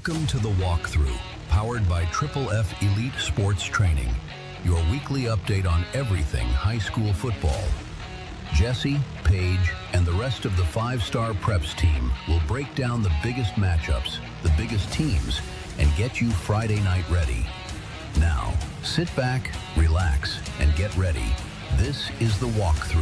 Welcome to the Walk-Thru, powered by Triple F Elite Sports Training, your weekly update on everything high school football. Jesse, Paige, and the rest of the 5-Star Preps team will break down the biggest matchups, the biggest teams, and get you Friday night ready. Now, sit back, relax, and get ready. This is the Walk-Thru.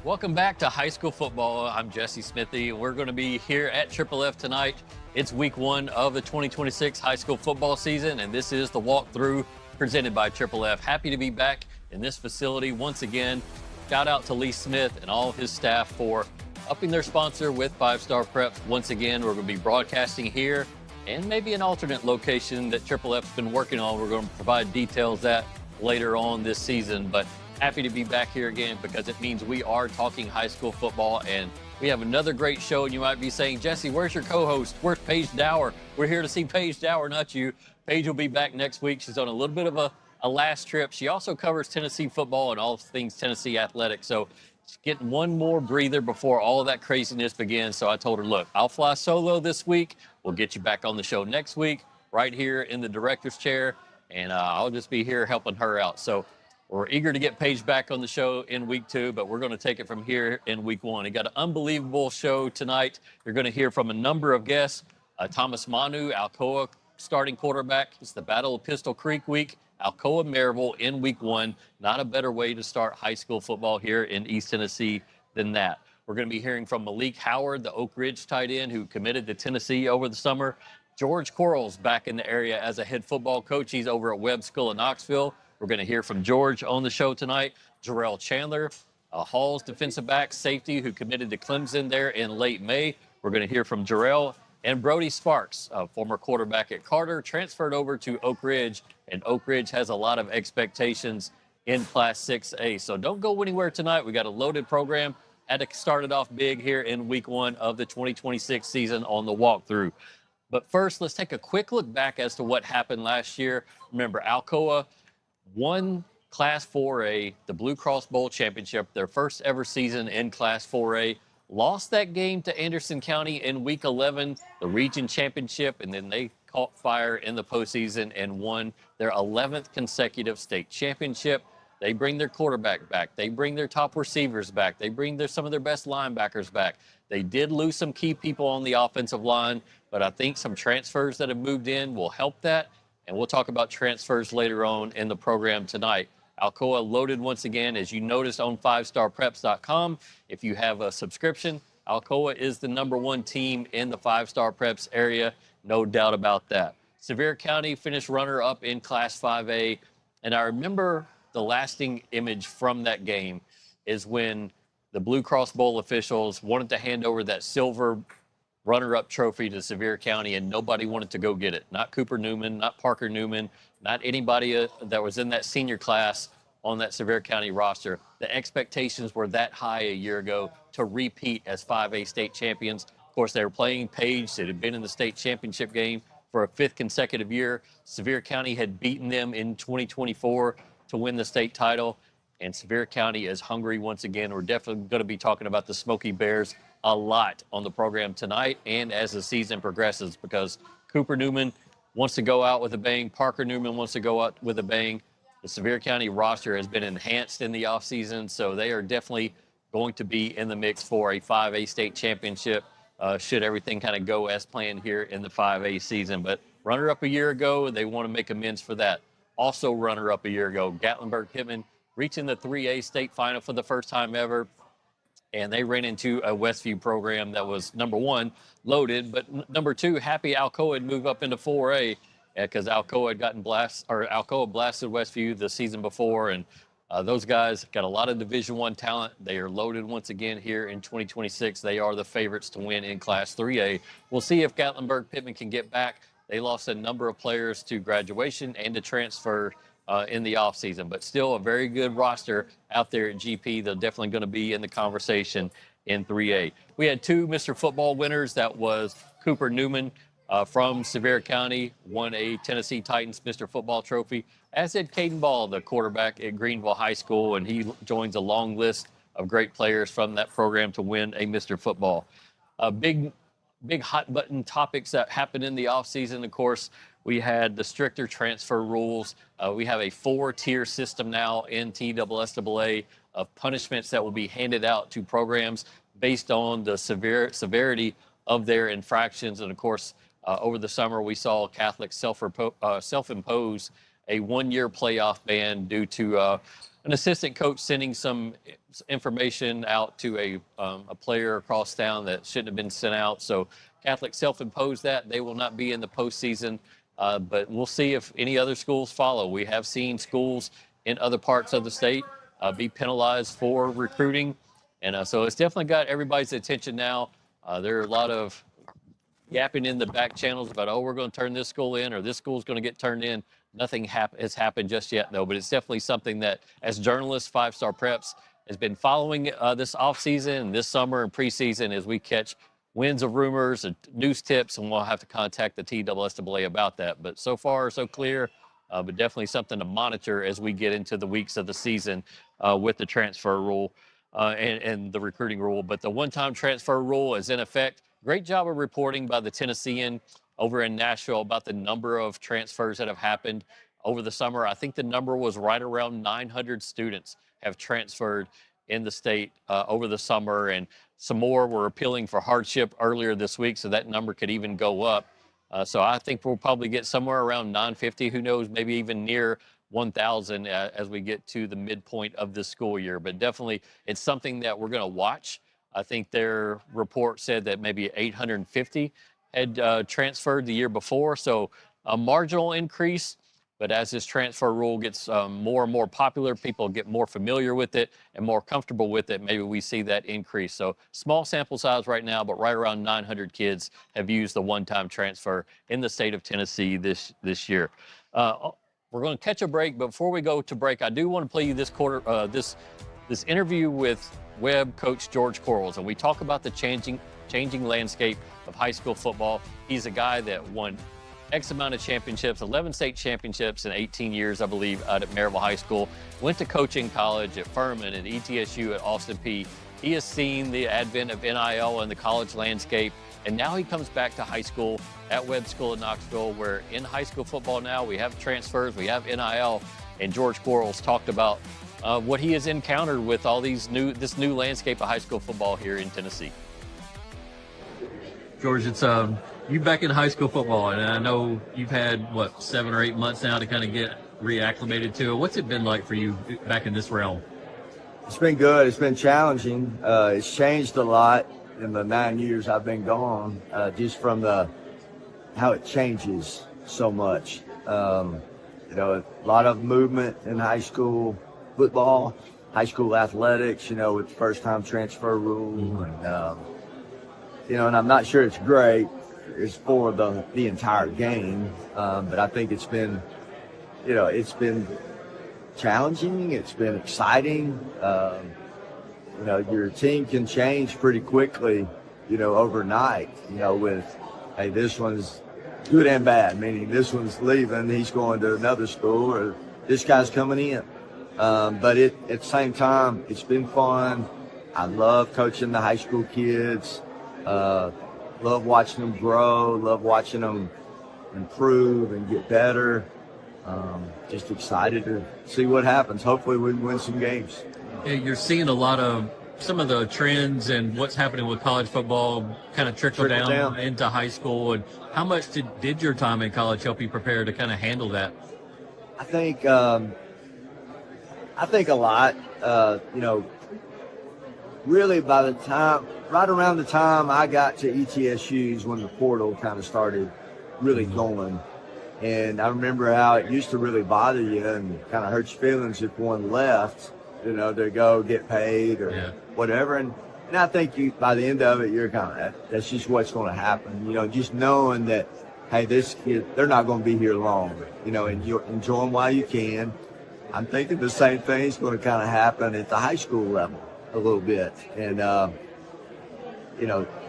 Welcome back to high school football. I'm Jesse Smithey, and we're going to be here at Triple F tonight. It's week 1 of the 2026 high school football season, and this is the Walk-Thru presented by Triple F. Happy to be back in this facility once again. Shout out to Lee Smith and all of his staff for upping their sponsor with 5-Star Preps. Once again, we're going to be broadcasting here and maybe an alternate location that Triple F's been working on. We're going to provide details that later on this season, but happy to be back here again because it means we are talking high school football, and we have another great show. And you might be saying, Jesse, where's your co-host? Where's Paige Dower? We're here to see Paige Dower, not you. Paige will be back next week. She's on a little bit of a last trip. She also covers Tennessee football and all things Tennessee athletics. So she's getting one more breather before all of that craziness begins. So I told her, look, I'll fly solo this week. We'll get you back on the show next week, right here in the director's chair, and I'll just be here helping her out. So we're eager to get Paige back on the show in week 2, but we're going to take it from here in week 1. We got an unbelievable show tonight. You're going to hear from a number of guests. Thomas Manu, Alcoa starting quarterback. It's the Battle of Pistol Creek week. Alcoa Maryville in week 1. Not a better way to start high school football here in East Tennessee than that. We're going to be hearing from Malik Howard, the Oak Ridge tight end who committed to Tennessee over the summer. George Quarles back in the area as a head football coach. He's over at Webb School in Knoxville. We're going to hear from George on the show tonight. Jarrell Chandler, Hall's defensive back, safety, who committed to Clemson there in late May. We're going to hear from Jarrell and Brody Sparks, former quarterback at Carter, transferred over to Oak Ridge, and Oak Ridge has a lot of expectations in Class 6A. So don't go anywhere tonight. We got a loaded program. Had to start it off big here in week 1 of the 2026 season on the Walk-Thru. But first, let's take a quick look back as to what happened last year. Remember, Alcoa won Class 4A, the Blue Cross Bowl Championship, their first ever season in Class 4A. Lost that game to Anderson County in Week 11, the region championship, and then they caught fire in the postseason and won their 11th consecutive state championship. They bring their quarterback back. They bring their top receivers back. They bring some of their best linebackers back. They did lose some key people on the offensive line, but I think some transfers that have moved in will help that. And we'll talk about transfers later on in the program tonight. Alcoa loaded once again, as you noticed on 5starpreps.com. If you have a subscription, Alcoa is the #1 team in the 5-Star Preps area. No doubt about that. Sevier County finished runner-up in Class 5A. And I remember the lasting image from that game is when the Blue Cross Bowl officials wanted to hand over that silver runner-up trophy to Sevier County, and nobody wanted to go get it. Not Cooper Newman, not Parker Newman, not anybody that was in that senior class on that Sevier County roster. The expectations were that high a year ago to repeat as 5A state champions. Of course, they were playing Page. It had been in the state championship game for a 5th consecutive year. Sevier County had beaten them in 2024 to win the state title, and Sevier County is hungry once again. We're definitely going to be talking about the Smoky Bears a lot on the program tonight and as the season progresses, because Cooper Newman wants to go out with a bang. Parker Newman wants to go out with a bang. The Sevier County roster has been enhanced in the offseason, so they are definitely going to be in the mix for a 5A state championship should everything kind of go as planned here in the 5A season. But runner-up a year ago, they want to make amends for that. Also runner-up a year ago, Gatlinburg-Pittman reaching the 3A state final for the first time ever. And they ran into a Westview program that was, #1, loaded, but #2, happy Alcoa had moved up into 4A because Alcoa had Alcoa blasted Westview the season before, and those guys got a lot of Division I talent. They are loaded once again here in 2026. They are the favorites to win in Class 3A. We'll see if Gatlinburg-Pittman can get back. They lost a number of players to graduation and to transfer in the offseason, but still a very good roster out there at GP. They're definitely going to be in the conversation in 3A. We had 2 Mr. Football winners. That was Cooper Newman from Sevier County, won a Tennessee Titans Mr. Football trophy, as did Caden Ball, the quarterback at Greenville High School, and he joins a long list of great players from that program to win a Mr. Football. Big hot button topics that happened in the offseason, of course, we had the stricter transfer rules. We have a 4-tier system now in TSSAA of punishments that will be handed out to programs based on the severity of their infractions. And of course, over the summer, we saw Catholic self-impose a 1-year playoff ban due to an assistant coach sending some information out to a player across town that shouldn't have been sent out. So Catholic self-imposed that. They will not be in the postseason, but we'll see if any other schools follow. We have seen schools in other parts of the state be penalized for recruiting. And so it's definitely got everybody's attention now. There are a lot of yapping in the back channels about, oh, we're going to turn this school in or this school's going to get turned in. Nothing has happened just yet, though, but it's definitely something that, as journalists, 5-Star Preps has been following this offseason, this summer and preseason as we catch winds of rumors and news tips, and we'll have to contact the TSSAA about that. But so far, so clear, but definitely something to monitor as we get into the weeks of the season with the transfer rule and the recruiting rule. But the one-time transfer rule is in effect. Great job of reporting by the Tennessean over in Nashville about the number of transfers that have happened over the summer. I think the number was right around 900 students have transferred in the state over the summer, and some more were appealing for hardship earlier this week, so that number could even go up. So I think we'll probably get somewhere around 950, who knows, maybe even near 1,000 as we get to the midpoint of this school year. But definitely it's something that we're going to watch. I think their report said that maybe 850 had transferred the year before, so a marginal increase. But as this transfer rule gets more and more popular, people get more familiar with it and more comfortable with it, maybe we see that increase. So small sample size right now, but right around 900 kids have used the one-time transfer in the state of Tennessee this year. We're going to catch a break. But before we go to break, I do want to play you this interview with Webb coach George Quarles, and we talk about the changing landscape of high school football. He's a guy that won X amount of championships, 11 state championships in 18 years, I believe, out at Maryville High School. Went to coaching college at Furman, at ETSU, at Austin Peay. He has seen the advent of NIL in the college landscape, and now he comes back to high school at Webb School in Knoxville, where in high school football now we have transfers, we have NIL, and George Quarles talked about what he has encountered with all this new landscape of high school football here in Tennessee. George, it's you back in high school football, and I know you've had 7 or 8 months now to kind of get reacclimated to it. What's it been like for you back in this realm? It's been good. It's been challenging. It's changed a lot in the 9 years I've been gone, just from how it changes so much. A lot of movement in high school football, high school athletics, with the first-time transfer rule. Mm-hmm. And I'm not sure it's great. It's for the entire game, but I think it's been challenging. It's been exciting. Your team can change pretty quickly, overnight. With, hey, this one's good and bad, meaning this one's leaving, he's going to another school, or this guy's coming in. But at the same time, it's been fun. I love coaching the high school kids. Love watching them grow, love watching them improve and get better. Just excited to see what happens. Hopefully we win some games. You're seeing a lot of some of the trends and what's happening with college football kind of trickle down into high school. And how much did your time in college help you prepare to kind of handle that? I think a lot. Really right around the time I got to ETSU's when the portal kind of started really going. And I remember how it used to really bother you and kind of hurt your feelings if one left, to go get paid or whatever. And I think by the end of it, you're kind of, that's just what's going to happen. Just knowing that, hey, this kid, they're not going to be here long, and you enjoy them while you can. I'm thinking the same thing's going to kind of happen at the high school level a little bit. And,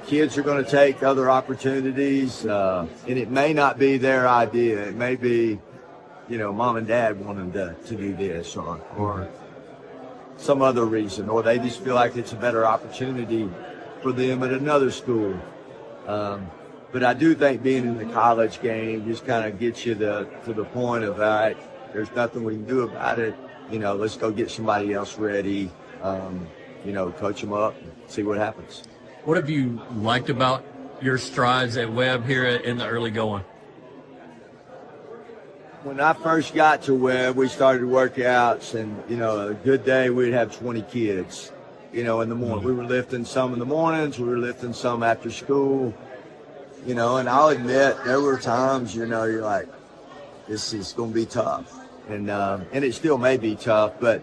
kids are going to take other opportunities, and it may not be their idea. It may be, mom and dad want them to do this, or some other reason, or they just feel like it's a better opportunity for them at another school. But I do think being in the college game just kind of gets you to the point of, all right, there's nothing we can do about it. Let's go get somebody else ready, coach them up and see what happens. What have you liked about your strides at Webb here in the early going? When I first got to Webb, we started workouts, and, a good day we'd have 20 kids, in the morning. We were lifting some in the mornings, we were lifting some after school, and I'll admit there were times, you're like, this is going to be tough. And it still may be tough, but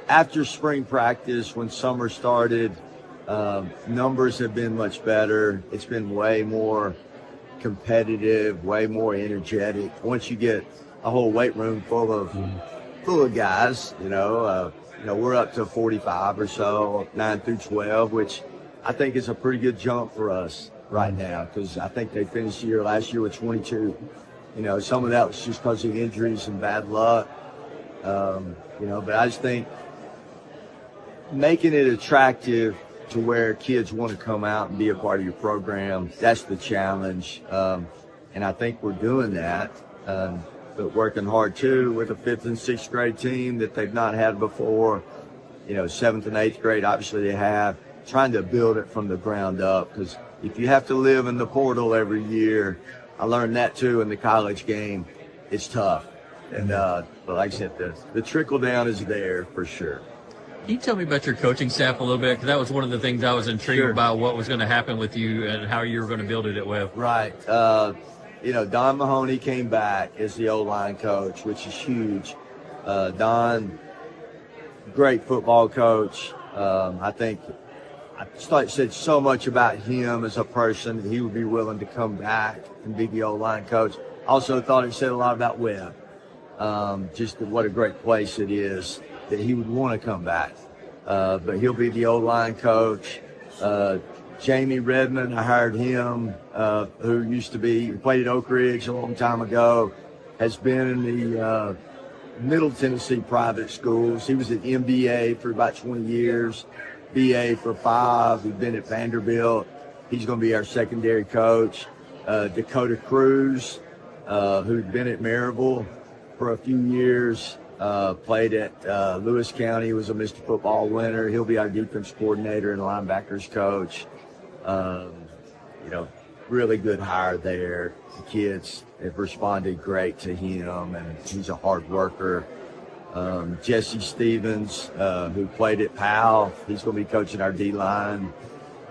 after spring practice, when summer started, numbers have been much better. It's been way more competitive, way more energetic. Once you get a whole weight room full of guys, we're up to 45 or so, 9 through 12, which I think is a pretty good jump for us right now, because I think they finished the year last year with 22. Some of that was just because of injuries and bad luck. But I just think making it attractive to where kids want to come out and be a part of your program, that's the challenge. And I think we're doing that, but working hard too with a 5th and 6th grade team that they've not had before. 7th and 8th grade, obviously they have, trying to build it from the ground up, because if you have to live in the portal every year, I learned that too in the college game, it's tough. And but like I said, the trickle down is there for sure. Can you tell me about your coaching staff a little bit? Because that was one of the things I was intrigued about, what was going to happen with you and how you were going to build it at Webb. Right. Don Mahoney came back as the O-line coach, which is huge. Don, great football coach. I think I said so much about him as a person that he would be willing to come back and be the O-line coach. Also thought it said a lot about Webb. Just what a great place it is that he would want to come back. But he'll be the O-line coach. Jamie Redmond, I hired him, who played at Oak Ridge a long time ago, has been in the Middle Tennessee private schools. He was at MBA for about 20 years, BA for 5. He's been at Vanderbilt. He's going to be our secondary coach. Dakota Cruz, who'd been at Maryville for a few years, played at Lewis County, was a Mr. Football winner. He'll be our defense coordinator and linebackers coach. Really good hire there. The kids have responded great to him, and he's a hard worker. Jesse Stevens, who played at Powell, he's going to be coaching our D-line.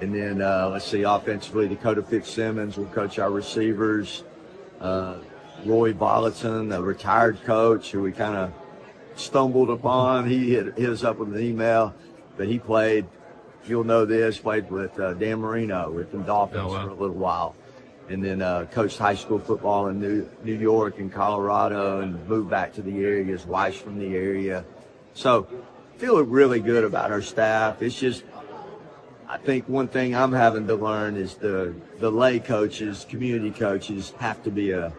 And then, offensively, Dakota Fitzsimmons will coach our receivers. Roy Volaton, a retired coach who we kind of stumbled upon. He hit us up with an email, but he played, you'll know this, played with Dan Marino with the Dolphins for a little while. And then coached high school football in New York and Colorado, and moved back to the area. His wife's from the area. So feeling really good about our staff. It's just, I think one thing I'm having to learn is the lay coaches, community coaches have to be a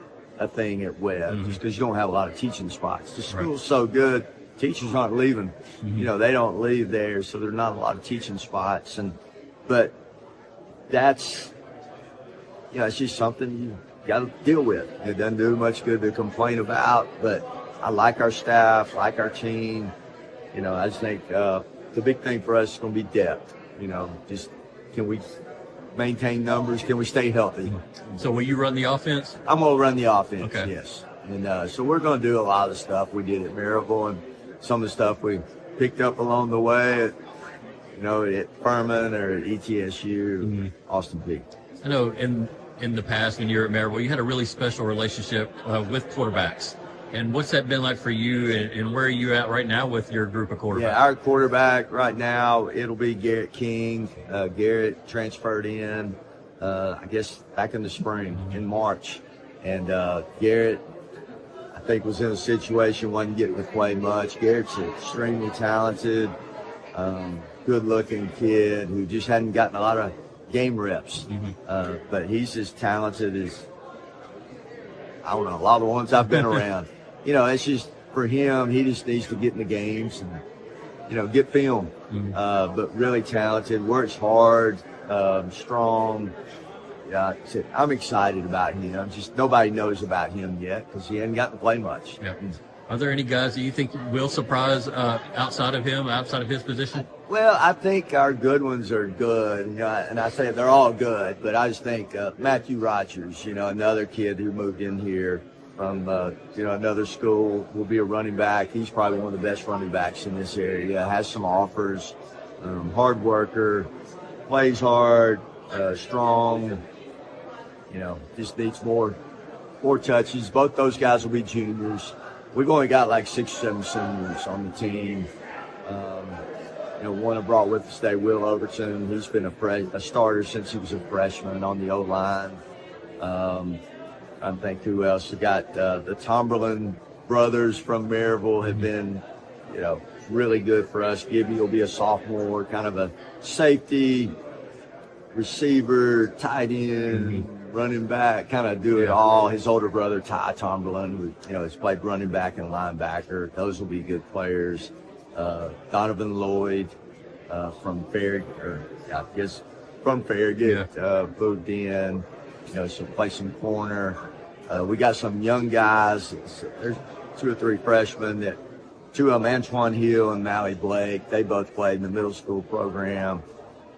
thing at Webb, just because you don't have a lot of teaching spots. The school's so good, teachers aren't leaving. They don't leave there, so there's not a lot of teaching spots. But that's, it's just something you got to deal with. It doesn't do much good to complain about, but I like our staff, like our team. I just think the big thing for us is going to be depth. Just can we maintain numbers? Can we stay healthy? So will you run the offense? I'm going to run the offense, okay. Yes. And so we're going to do a lot of the stuff we did at Maryville, and some of the stuff we picked up along the way at, at Furman or at ETSU, Austin Peay. I know in the past when you were at Maryville, you had a really special relationship with quarterbacks. And what's that been like for you, and where are you at right now with your group of quarterbacks? Yeah, our quarterback right now, it'll be Garrett King. Garrett transferred in, I guess, back in the spring, in March. And Garrett, I think, was in a situation, wasn't getting to play much. Garrett's an extremely talented, good-looking kid who just hadn't gotten a lot of game reps. But he's as talented as, I don't know, a lot of the ones I've been around. It's just for him, he just needs to get in the games and, get film. But really talented, works hard, strong. Yeah, I'm excited about him. Just nobody knows about him yet because he hasn't gotten to play much. Yeah. Are there any guys that you think will surprise outside of him, outside of his position? Well, I think our good ones are good, and I say they're all good, but I just think Matthew Rogers, another kid who moved in here from, another school, will be a running back. He's probably one of the best running backs in this area, has some offers, hard worker, plays hard, strong, just needs more touches. Both those guys will be juniors. We've only got like 6 or 7 seniors on the team. One I brought with us today, Will Overton. He's been a starter since he was a freshman on the O-line. I think who else? We got the Tomberlin brothers from Maryville have been, really good for us. Gibby will be a sophomore, kind of a safety, receiver, tight end, running back, kind of do it all. His older brother, Ty Tomberlin, has played running back and linebacker. Those will be good players. Donovan Lloyd from Farragut, moved in, so play some corner. We got some young guys. There's 2 or 3 freshmen that, 2 of them, Antoine Hill and Mally Blake, they both played in the middle school program.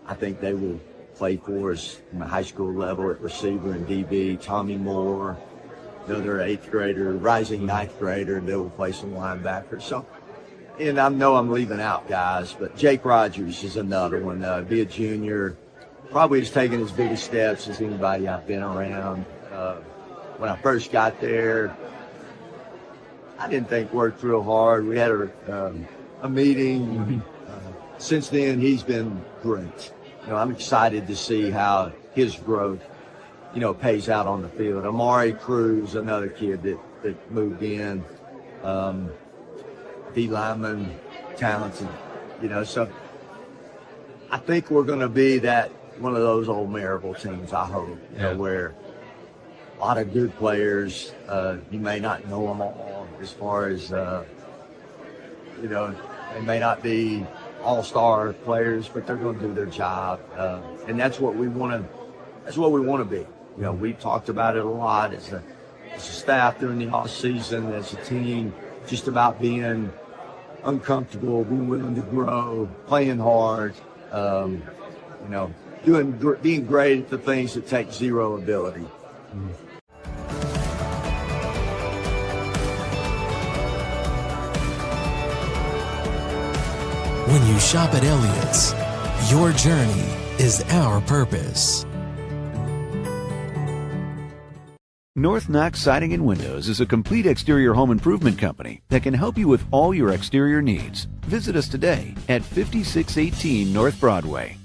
I think they will play for us in the high school level at receiver and DB. Tommy Moore, another 8th grader, rising 9th grader, and they will play some linebackers. So, and I know I'm leaving out guys, but Jake Rogers is another one. Be a junior, probably has taken as big steps as anybody I've been around. When I first got there, I didn't think worked real hard. We had a meeting. Since then, he's been great. I'm excited to see how his growth, pays out on the field. Amari Cruz, another kid that moved in, D lineman, talented, so I think we're going to be one of those old Maryville teams, I hope, where a lot of good players, you may not know them all as far as, they may not be all-star players, but they're going to do their job, and that's what we want to be. We've talked about it a lot as a staff during the off season, as a team, just about being uncomfortable, being willing to grow, playing hard, being great at the things that take zero ability. When you shop at Elliott's, your journey is our purpose. North Knox Siding and Windows is a complete exterior home improvement company that can help you with all your exterior needs. Visit us today at 5618 North Broadway.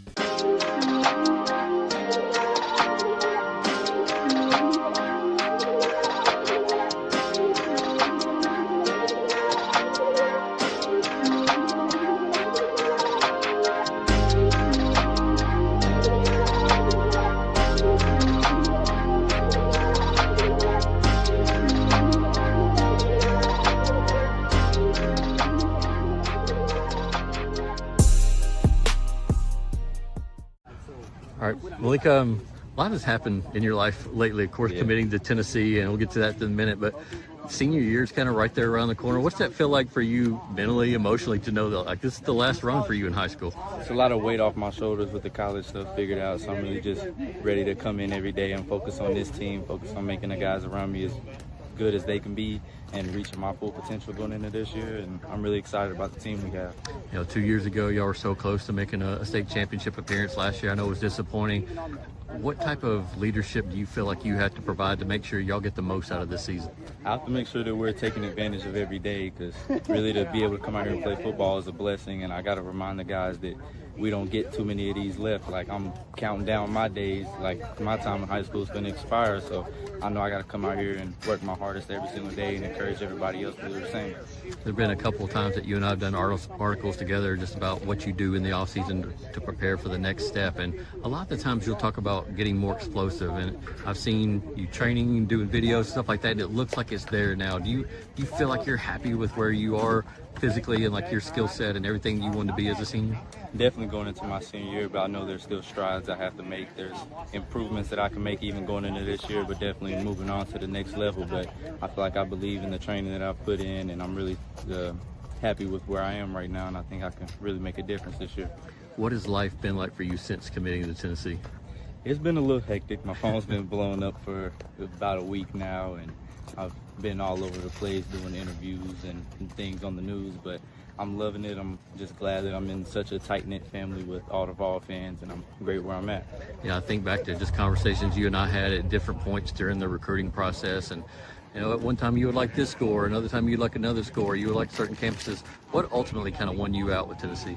All right, Malik, a lot has happened in your life lately, of course, committing to Tennessee, and we'll get to that in a minute, but senior year's kind of right there around the corner. What's that feel like for you mentally, emotionally, to know that this is the last run for you in high school? It's a lot of weight off my shoulders with the college stuff figured out, so I'm really just ready to come in every day and focus on this team, focus on making the guys around me as good as they can be and reaching my full potential going into this year, and I'm really excited about the team we have. 2 years ago, y'all were so close to making a state championship appearance last year. I know it was disappointing. What type of leadership do you feel like you have to provide to make sure y'all get the most out of this season? I have to make sure that we're taking advantage of every day, because really to be able to come out here and play football is a blessing, and I got to remind the guys that we don't get too many of these left. Like, I'm counting down my days, like my time in high school is going to expire, so I know I got to come out here and work my hardest every single day and encourage everybody else to do the same. There have been a couple of times that you and I have done articles together just about what you do in the off season to prepare for the next step, and a lot of the times you'll talk about getting more explosive, and I've seen you training and doing videos, stuff like that, and it looks like it's there now. Do you feel like you're happy with where you are physically and like your skill set and everything you want to be as a senior? Definitely going into my senior year, but I know there's still strides I have to make. There's improvements that I can make even going into this year, but definitely moving on to the next level. But I feel like I believe in the training that I've put in, and I'm really happy with where I am right now, and I think I can really make a difference this year. What has life been like for you since committing to Tennessee? It's been a little hectic. My phone's been blowing up for about a week now, and I've been all over the place doing interviews and things on the news, but I'm loving it. I'm just glad that I'm in such a tight-knit family with all the Vol fans, and I'm great where I'm at. Yeah, I think back to just conversations you and I had at different points during the recruiting process, and you know, at one time you would like this school, or another time you'd like another school, or you would like certain campuses. What ultimately kind of won you out with Tennessee?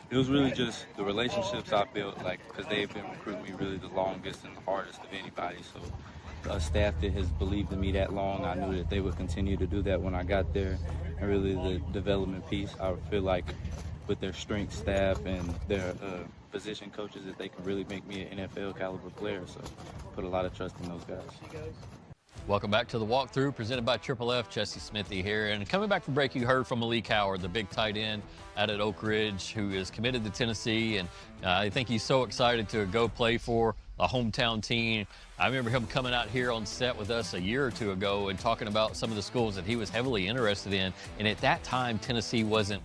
It was really just the relationships I built, because they've been recruiting me really the longest and the hardest of anybody. So a staff that has believed in me that long, I knew that they would continue to do that when I got there. And really the development piece, I feel like with their strength staff and their position coaches, that they can really make me an NFL caliber player. So put a lot of trust in those guys. Welcome back to the Walk-Thru, presented by Triple F. Jesse Smithey here. And coming back from break, you heard from Malik Howard, the big tight end out at Oak Ridge, who is committed to Tennessee. And I think he's so excited to go play for a hometown team. I remember him coming out here on set with us a year or two ago and talking about some of the schools that he was heavily interested in. And at that time, Tennessee wasn't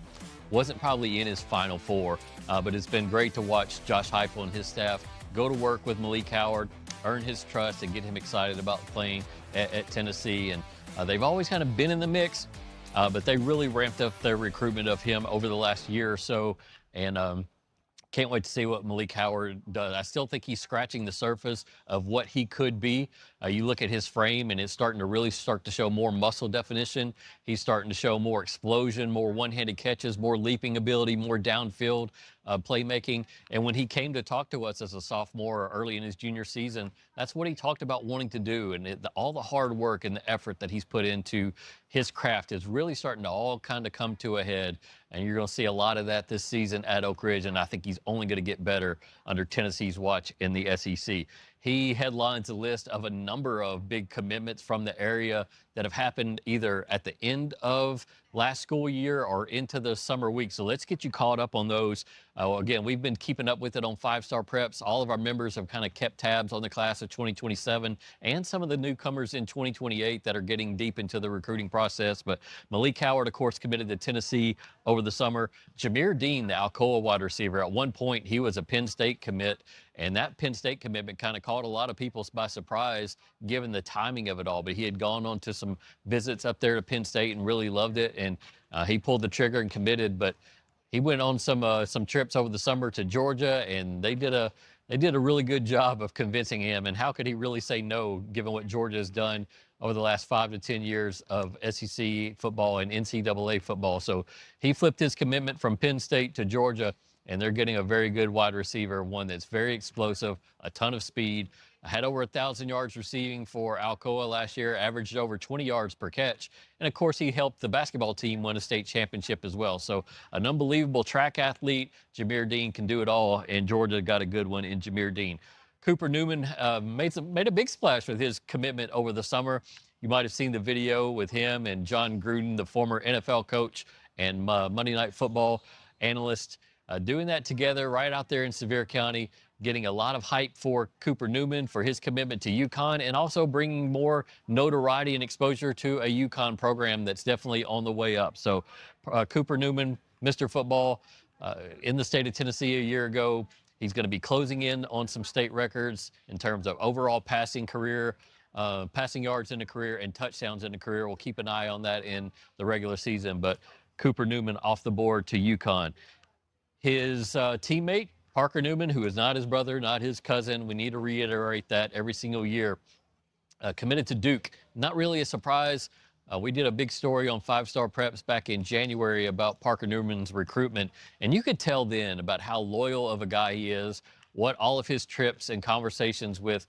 probably in his Final Four. But it's been great to watch Josh Heupel and his staff go to work with Malik Howard, earn his trust, and get him excited about playing at Tennessee. And they've always kind of been in the mix, but they really ramped up their recruitment of him over the last year or so. And can't wait to see what Malik Howard does. I still think he's scratching the surface of what he could be. You look at his frame, and it's starting to really start to show more muscle definition. He's starting to show more explosion, more one-handed catches, more leaping ability, more downfield playmaking. And when he came to talk to us as a sophomore or early in his junior season, that's what he talked about wanting to do. And all the hard work and the effort that he's put into his craft is really starting to all kind of come to a head. And you're going to see a lot of that this season at Oak Ridge. And I think he's only going to get better under Tennessee's watch in the SEC. He headlines a list of a number of big commitments from the area that have happened either at the end of last school year or into the summer week. So let's get you caught up on those. Again, we've been keeping up with it on 5-Star Preps. All of our members have kind of kept tabs on the class of 2027 and some of the newcomers in 2028 that are getting deep into the recruiting process. But Malik Howard, of course, committed to Tennessee over the summer. Jameer Dean, the Alcoa wide receiver, at one point he was a Penn State commit, and that Penn State commitment kind of caught a lot of people by surprise given the timing of it all. But he had gone on to some visits up there to Penn State and really loved it, and he pulled the trigger and committed. But he went on some trips over the summer to Georgia, and they did a really good job of convincing him. And how could he really say no, given what Georgia has done over the last 5 to 10 years of SEC football and NCAA football? So he flipped his commitment from Penn State to Georgia, and they're getting a very good wide receiver, one that's very explosive, a ton of speed. Had over 1,000 yards receiving for Alcoa last year, averaged over 20 yards per catch. And of course, he helped the basketball team win a state championship as well. So an unbelievable track athlete. Jameer Dean can do it all, and Georgia got a good one in Jameer Dean. Cooper Newman made a big splash with his commitment over the summer. You might have seen the video with him and John Gruden, the former NFL coach and Monday Night Football analyst, doing that together right out there in Sevier County, getting a lot of hype for Cooper Newman for his commitment to UConn, and also bringing more notoriety and exposure to a UConn program that's definitely on the way up. So Cooper Newman, Mr. Football, in the state of Tennessee a year ago. He's going to be closing in on some state records in terms of overall passing career, passing yards in the career, and touchdowns in the career. We'll keep an eye on that in the regular season. But Cooper Newman off the board to UConn. His teammate, Parker Newman, who is not his brother, not his cousin, we need to reiterate that every single year, committed to Duke. Not really a surprise. We did a big story on 5-Star Preps back in January about Parker Newman's recruitment, and you could tell then about how loyal of a guy he is, what all of his trips and conversations with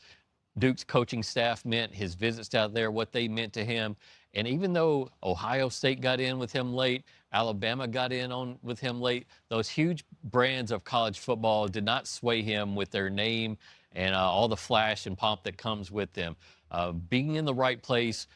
Duke's coaching staff meant, his visits out there, what they meant to him. And even though Ohio State got in with him late, Alabama got in with him late, those huge brands of college football did not sway him with their name and all the flash and pomp that comes with them. Being in the right place,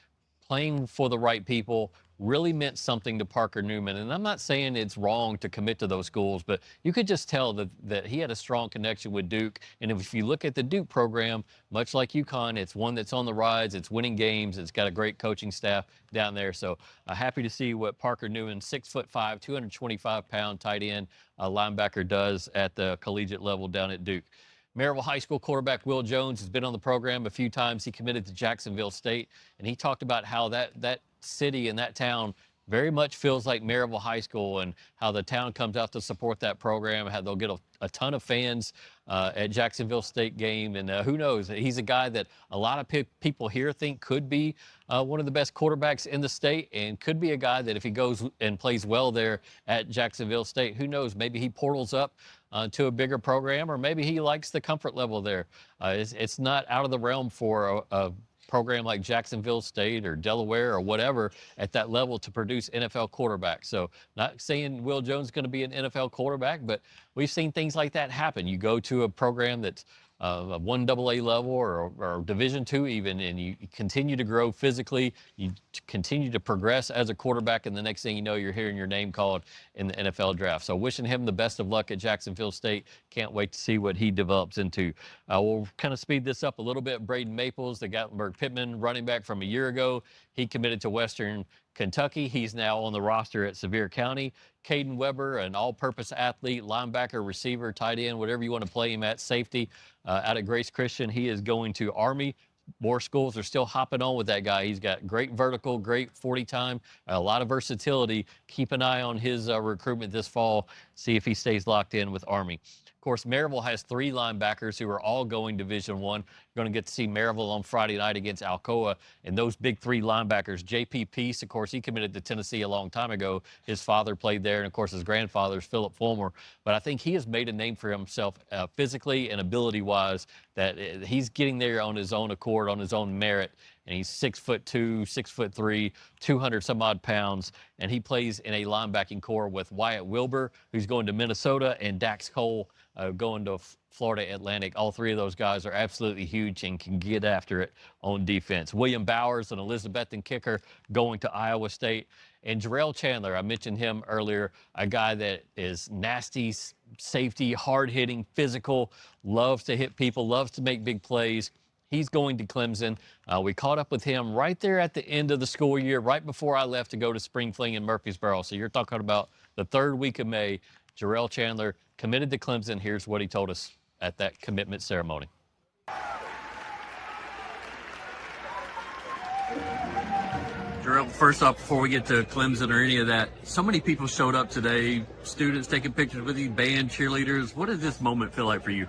playing for the right people really meant something to Parker Newman. And I'm not saying it's wrong to commit to those schools, but you could just tell that he had a strong connection with Duke. And if you look at the Duke program, much like UConn, it's one that's on the rise, it's winning games, it's got a great coaching staff down there. So happy to see what Parker Newman, 6'5", 225-pound tight end linebacker does at the collegiate level down at Duke. Maryville High School quarterback Will Jones has been on the program a few times. He committed to Jacksonville State, and he talked about how that city and that town very much feels like Maryville High School, and how the town comes out to support that program, how they'll get a ton of fans at Jacksonville State game. And who knows, he's a guy that a lot of people here think could be one of the best quarterbacks in the state, and could be a guy that if he goes and plays well there at Jacksonville State, who knows, maybe he portals up to a bigger program, or maybe he likes the comfort level there. It's not out of the realm for a program like Jacksonville State or Delaware or whatever at that level to produce NFL quarterbacks. So not saying Will Jones is going to be an NFL quarterback, but we've seen things like that happen. You go to a program that's a 1AA level or Division II even, and you continue to grow physically, you continue to progress as a quarterback, and the next thing you know, you're hearing your name called in the NFL draft. So wishing him the best of luck at Jacksonville State. Can't wait to see what he develops into. We'll kind of speed this up a little bit. Braden Maples, the Gatlinburg-Pittman running back from a year ago, he committed to Western Kentucky. He's now on the roster at Sevier County. Caden Weber, an all-purpose athlete, linebacker, receiver, tight end, whatever you want to play him at, safety, out at Grace Christian. He is going to Army. More schools are still hopping on with that guy. He's got great vertical, great 40 time, a lot of versatility. Keep an eye on his recruitment this fall. See if he stays locked in with Army. Of course, Maryville has 3 linebackers who are all going Division I. You're going to get to see Maryville on Friday night against Alcoa. And those big 3 linebackers, J.P. Peace, of course, he committed to Tennessee a long time ago. His father played there, and, of course, his grandfather is Philip Fulmer. But I think he has made a name for himself physically and ability-wise, that he's getting there on his own accord, on his own merit. And he's 6'2", 6'3", 200-some-odd pounds, and he plays in a linebacking core with Wyatt Wilbur, who's going to Minnesota, and Dax Cole going to Florida Atlantic. All 3 of those guys are absolutely huge and can get after it on defense. William Bowers, an Elizabethan kicker, going to Iowa State. And Jarrell Chandler, I mentioned him earlier, a guy that is nasty, safety, hard-hitting, physical, loves to hit people, loves to make big plays. He's going to Clemson. We caught up with him right there at the end of the school year, right before I left to go to spring fling in Murfreesboro. So you're talking about the 3rd week of May. Jarrell Chandler committed to Clemson. Here's what he told us at that commitment ceremony. Jarrell, first off, before we get to Clemson or any of that, so many people showed up today, students taking pictures with you, band, cheerleaders. What does this moment feel like for you?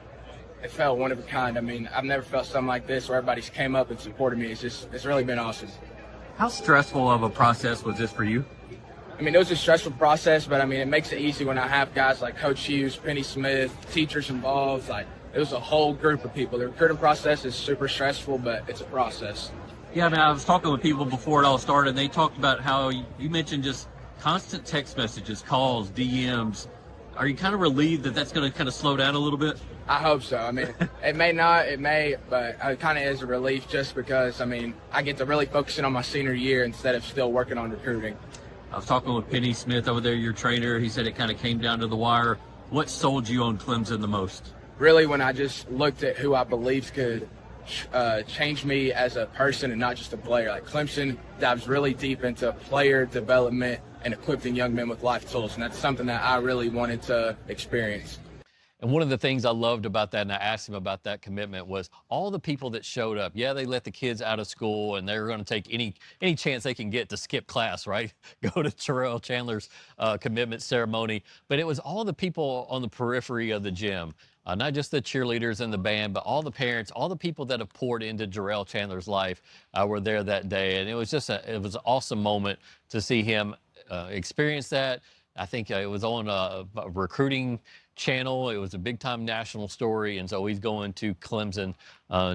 It felt one of a kind. I mean, I've never felt something like this where everybody's came up and supported me. It's really been awesome. How stressful of a process was this for you? I mean, it was a stressful process, but I mean, it makes it easy when I have guys like Coach Hughes, Penny Smith, teachers involved. Like, it was a whole group of people. The recruiting process is super stressful, but it's a process. Yeah, I mean, I was talking with people before it all started, and they talked about how you mentioned just constant text messages, calls, DMs. Are you kind of relieved that that's going to kind of slow down a little bit? I hope so. I mean, it may not, it may, but it kind of is a relief just because, I mean, I get to really focus in on my senior year instead of still working on recruiting. I was talking with Penny Smith over there, your trainer. He said it kind of came down to the wire. What sold you on Clemson the most? Really, when I just looked at who I believed could change me as a person and not just a player. Like, Clemson dives really deep into player development and equipping young men with life tools, and that's something that I really wanted to experience. And one of the things I loved about that, and I asked him about that commitment, was all the people that showed up. Yeah, they let the kids out of school, and they're going to take any chance they can get to skip class, right? Go to Jarrell Chandler's commitment ceremony. But it was all the people on the periphery of the gym, not just the cheerleaders and the band, but all the parents, all the people that have poured into Jarrell Chandler's life were there that day. And it was just it was an awesome moment to see him experience that. I think it was on a recruiting channel. It was a big-time national story, and so he's going to Clemson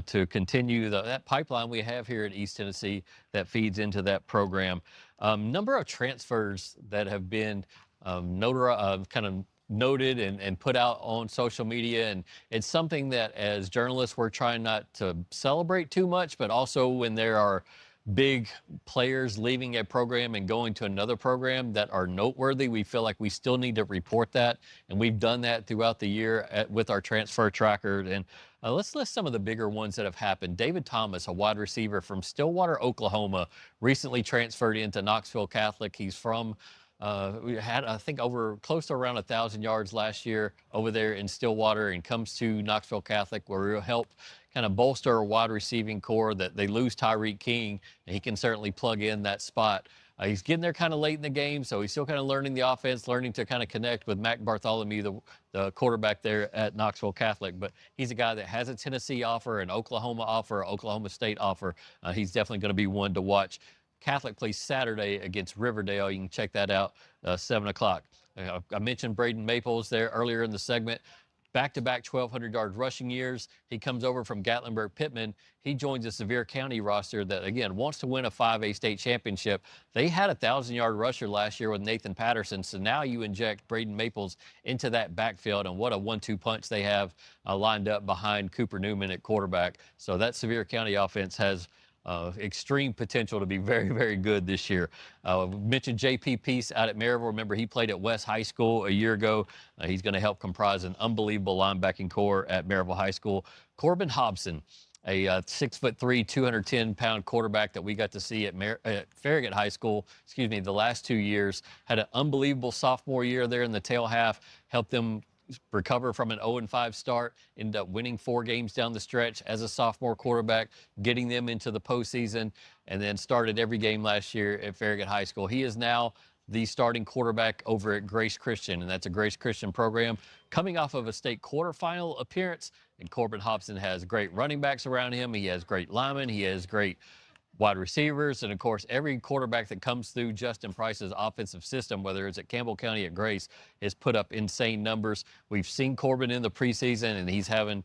to continue that pipeline we have here at East Tennessee that feeds into that program. Number of transfers that have been kind of noted and put out on social media. And it's something that as journalists, we're trying not to celebrate too much, but also when there are big players leaving a program and going to another program that are noteworthy, we feel like we still need to report that. And we've done that throughout the year with our transfer tracker. And let's list some of the bigger ones that have happened. David Thomas, a wide receiver from Stillwater, Oklahoma, recently transferred into Knoxville Catholic. He's from we had, I think, over close to around 1,000 yards last year over there in Stillwater, and comes to Knoxville Catholic, where he'll help kind of bolster a wide receiving core that they lose Tyreek King, and he can certainly plug in that spot. He's getting there kind of late in the game, so he's still kind of learning the offense, learning to kind of connect with Mac Bartholomew, the quarterback there at Knoxville Catholic. But he's a guy that has a Tennessee offer, an Oklahoma offer, Oklahoma State offer. He's definitely going to be one to watch. Catholic plays Saturday against Riverdale. You can check that out, 7 o'clock. I mentioned Braden Maples there earlier in the segment. Back-to-back 1,200-yard rushing years. He comes over from Gatlinburg-Pittman. He joins the Sevier County roster that, again, wants to win a 5A state championship. They had a 1,000-yard rusher last year with Nathan Patterson, so now you inject Braden Maples into that backfield, and what a 1-2 punch they have lined up behind Cooper Newman at quarterback. So that Sevier County offense has extreme potential to be very, very good this year. We mentioned J.P. Peace out at Maryville. Remember, he played at West High School a year ago. He's going to help comprise an unbelievable linebacking core at Maryville High School. Corbin Hobson, a 6'3", 210-pound quarterback that we got to see at Farragut High School, the last 2 years. Had an unbelievable sophomore year there in the tail half, helped them recover from an 0-5 start, ended up winning 4 games down the stretch as a sophomore quarterback, getting them into the postseason, and then started every game last year at Farragut High School. He is now the starting quarterback over at Grace Christian, and that's a Grace Christian program coming off of a state quarterfinal appearance. And Corbin Hobson has great running backs around him. He has great linemen. He has great wide receivers, and of course every quarterback that comes through Justin Price's offensive system, whether it's at Campbell County at Grace, has put up insane numbers. We've seen Corbin in the preseason, and he's having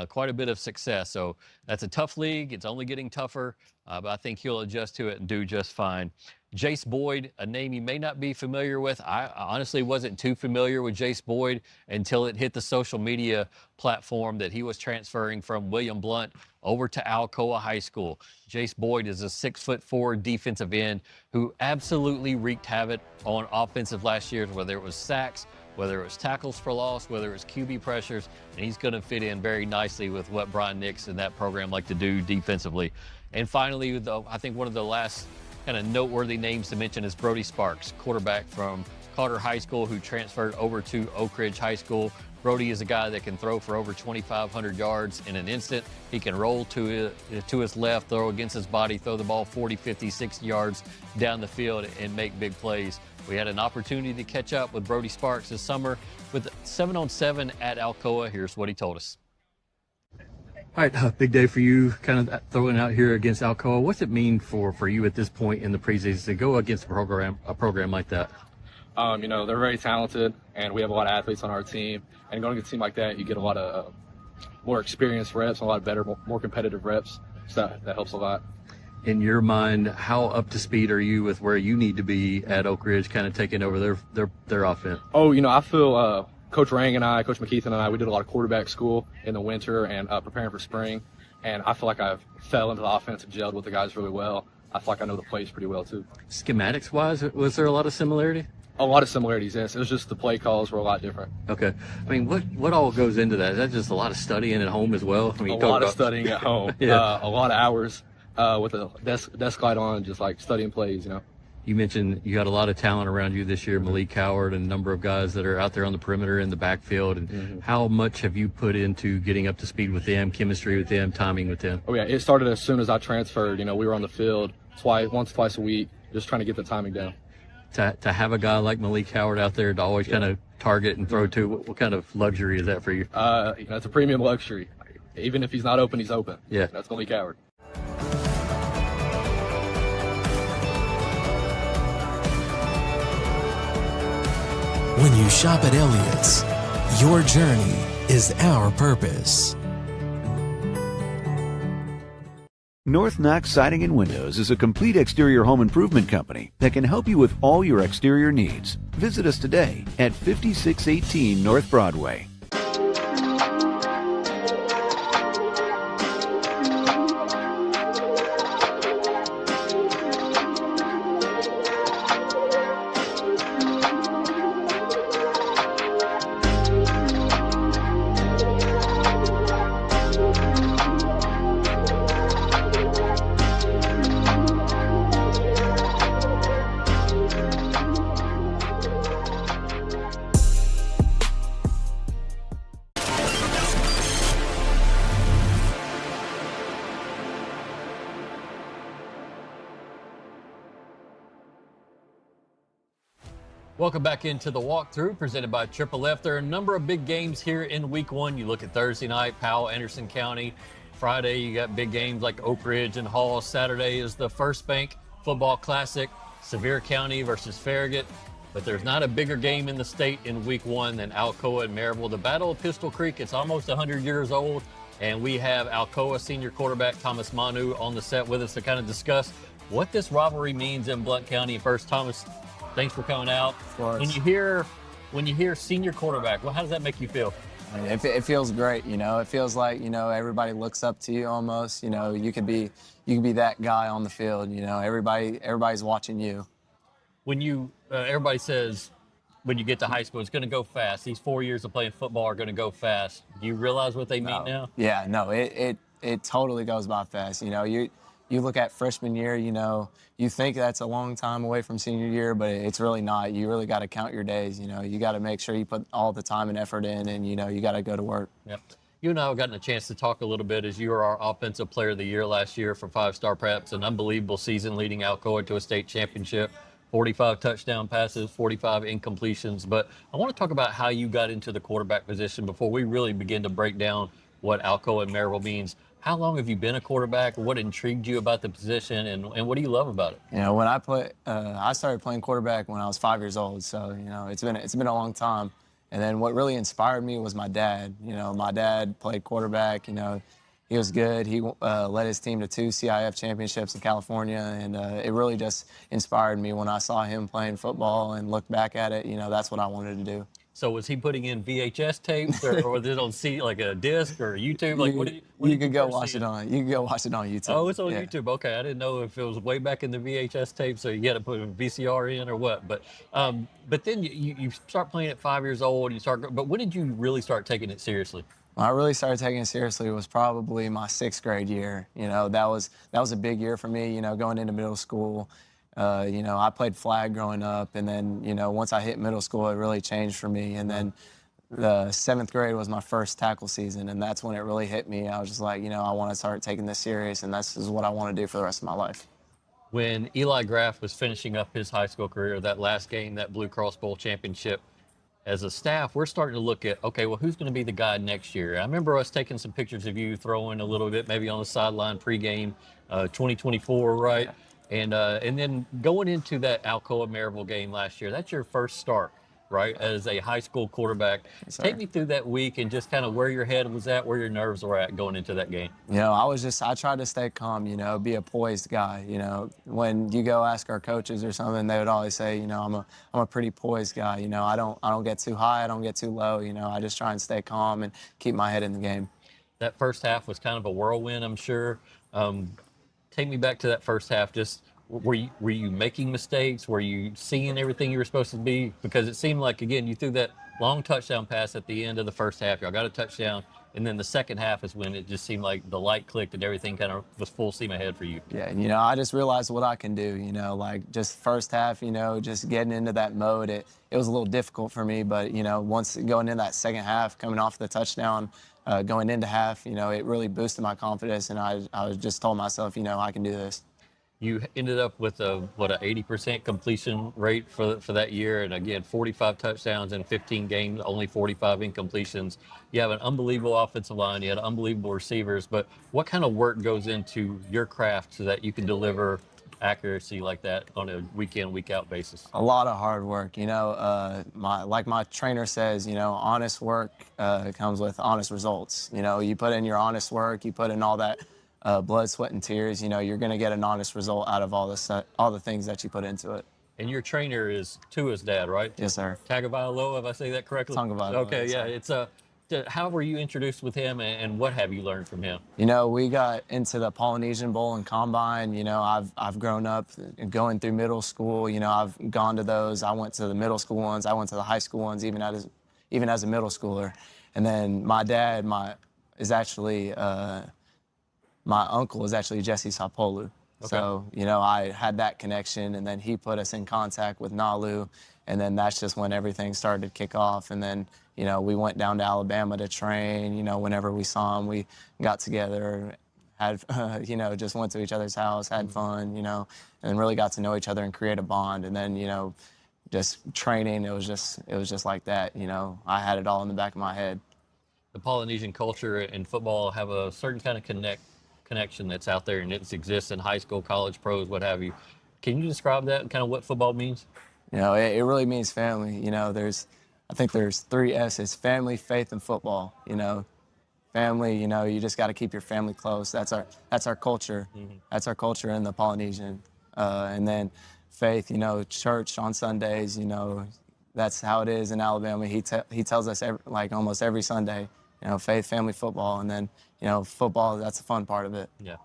quite a bit of success. So that's a tough league. It's only getting tougher, but I think he'll adjust to it and do just fine. Jace Boyd, a name you may not be familiar with. I honestly wasn't too familiar with Jace Boyd until it hit the social media platform that he was transferring from William Blount over to Alcoa High School. Jace Boyd is a 6'4" defensive end who absolutely wreaked havoc on offensive last year, whether it was sacks, whether it was tackles for loss, whether it was QB pressures, and he's going to fit in very nicely with what Brian Nix and that program like to do defensively. And finally, I think one of the last kind of noteworthy names to mention is Brody Sparks, quarterback from Carter High School who transferred over to Oak Ridge High School. Brody is a guy that can throw for over 2,500 yards in an instant. He can roll to his left, throw against his body, throw the ball 40, 50, 60 yards down the field and make big plays. We had an opportunity to catch up with Brody Sparks this summer with 7-on-7 at Alcoa. Here's what he told us. All right, big day for you, kind of throwing out here against Alcoa. What's it mean for you at this point in the preseason to go against a program like that? They're very talented, and we have a lot of athletes on our team. And going against a team like that, you get a lot of more experienced reps, a lot of better, more competitive reps. So that helps a lot. In your mind, how up to speed are you with where you need to be at Oak Ridge, kind of taking over their offense? I feel Coach Rang and I, Coach McKeithen and I, we did a lot of quarterback school in the winter and preparing for spring. And I feel like I've fell into the offense and gelled with the guys really well. I feel like I know the plays pretty well, too. Schematics-wise, was there a lot of similarity? A lot of similarities, yes. It was just the play calls were a lot different. Okay. I mean, what all goes into that? Is that just a lot of studying at home as well? I mean, a lot of studying at home. Yeah. A lot of hours with a desk light on, just like studying plays, You mentioned you got a lot of talent around you this year, Malik Howard and a number of guys that are out there on the perimeter in the backfield. And how much have you put into getting up to speed with them, chemistry with them, timing with them? Oh, yeah. It started as soon as I transferred. We were on the field twice a week, just trying to get the timing down. To have a guy like Malik Howard out there to always kind of target and throw to, what kind of luxury is that for you? It's a premium luxury. Even if he's not open, he's open. Yeah. That's Malik Howard. When you shop at Elliott's, your journey is our purpose. North Knox Siding and Windows is a complete exterior home improvement company that can help you with all your exterior needs. Visit us today at 5618 North Broadway. Welcome back into the Walk-Thru presented by Triple F. There are a number of big games here in week one. You look at Thursday night, Powell, Anderson County. Friday, you got big games like Oak Ridge and Hall. Saturday is the First Bank Football Classic, Sevier County versus Farragut. But there's not a bigger game in the state in week one than Alcoa and Maryville. The Battle of Pistol Creek, it's almost 100 years old. And we have Alcoa senior quarterback Thomas Manu on the set with us to kind of discuss what this rivalry means in Blount County. First, Thomas, thanks for coming out. Of course. When you hear senior quarterback, well, how does that make you feel? It feels great, you know. It feels like, you know, everybody looks up to you almost. You know, you could be that guy on the field. You know, everybody's watching you. When you everybody says when you get to high school, it's going to go fast. These 4 years of playing football are going to go fast. Do you realize what they mean now? Yeah, no, it totally goes by fast. You know, you look at freshman year, you know, you think that's a long time away from senior year, but it's really not. You really got to count your days. You know, you got to make sure you put all the time and effort in, and, you know, you got to go to work. Yep. You and I have gotten a chance to talk a little bit as you were our Offensive Player of the Year last year for 5-star preps, an unbelievable season leading Alcoa to a state championship, 45 touchdown passes, 45 incompletions. But I want to talk about how you got into the quarterback position before we really begin to break down what Alcoa and Maryville means. How long have you been a quarterback? What intrigued you about the position, and what do you love about it? You know, when I started playing quarterback when I was 5 years old, so, you know, it's been a long time. And then what really inspired me was my dad. You know, my dad played quarterback. You know, he was good. He led his team to 2 CIF championships in California, and it really just inspired me when I saw him playing football and looked back at it. You know, that's what I wanted to do. So was he putting in VHS tapes, or was it on like a disc or YouTube? Like you could go watch it on YouTube. Oh, it's on YouTube. Okay, I didn't know if it was way back in the VHS tapes, so you had to put a VCR in or what. But then you start playing at 5 years old. But when did you really start taking it seriously? When I really started taking it seriously was probably my 6th grade year. You know, that was a big year for me. You know, going into middle school. You know, I played flag growing up, and then, you know, once I hit middle school, it really changed for me. And then the 7th grade was my first tackle season, and that's when it really hit me. I was just like, you know, I want to start taking this serious, and this is what I want to do for the rest of my life. When Eli Graff was finishing up his high school career, that last game, that Blue Cross Bowl championship, as a staff, we're starting to look at, okay, well, who's going to be the guy next year? I remember us taking some pictures of you throwing a little bit, maybe on the sideline pregame, 2024, right? Yeah. And then going into that Alcoa Maryville game last year, that's your first start, right, as a high school quarterback. Yes, take me through that week and just kind of where your head was at, where your nerves were at going into that game. You know, I tried to stay calm, you know, be a poised guy. You know, when you go ask our coaches or something, they would always say, you know, I'm a pretty poised guy. You know, I don't get too high, I don't get too low. You know, I just try and stay calm and keep my head in the game. That first half was kind of a whirlwind, I'm sure. Take me back to that first half. Just were you making mistakes? Were you seeing everything you were supposed to be? Because it seemed like, again, you threw that long touchdown pass at the end of the first half. Y'all got a touchdown, and then the second half is when it just seemed like the light clicked and everything kind of was full steam ahead for you. Yeah, you know, I just realized what I can do. You know, like just first half, you know, just getting into that mode. It was a little difficult for me, but, you know, once going into that second half, coming off the touchdown, going into half, you know, it really boosted my confidence, and I just told myself, you know, I can do this. You ended up with an 80% completion rate for that year, and again, 45 touchdowns in 15 games, only 45 incompletions. You have an unbelievable offensive line, you had unbelievable receivers, but what kind of work goes into your craft so that you can deliver accuracy like that on a week in, week out basis? A lot of hard work. You know, like my trainer says, you know, honest work comes with honest results. You know, you put in your honest work, you put in all that blood, sweat, and tears, you're going to get an honest result out of all the things that you put into it. And your trainer is Tua's dad, right? Yes, sir. Tagovailoa, if I say that correctly? Tagovailoa. Okay, yes, yeah. sir. It's how were you introduced with him, and what have you learned from him? We got into the Polynesian Bowl and Combine. I've grown up going through middle school. I've gone to those. I went to the middle school ones. I went to the high school ones, even as a middle schooler. And then my dad, my uncle is actually Jesse Smithey. Okay. So, I had that connection, and then he put us in contact with Nalu, and then that's just when everything started to kick off. And then, we went down to Alabama to train. Whenever we saw him, we got together, had, just went to each other's house, had fun, and really got to know each other and create a bond. And then, just training, it was just like that. I had it all in the back of my head. The Polynesian culture and football have a certain kind of connection that's out there, and it exists in high school, college, pros, what have you. Can you describe that and kind of what football means? It really means family. I think there's 3 S's: family, faith, and football. Family. You just got to keep your family close. That's our culture. Mm-hmm. That's our culture in the Polynesian. And then faith. Church on Sundays. That's how it is in Alabama. He tells us almost every Sunday. Faith, family, football, and then football. That's the fun part of it. Yeah.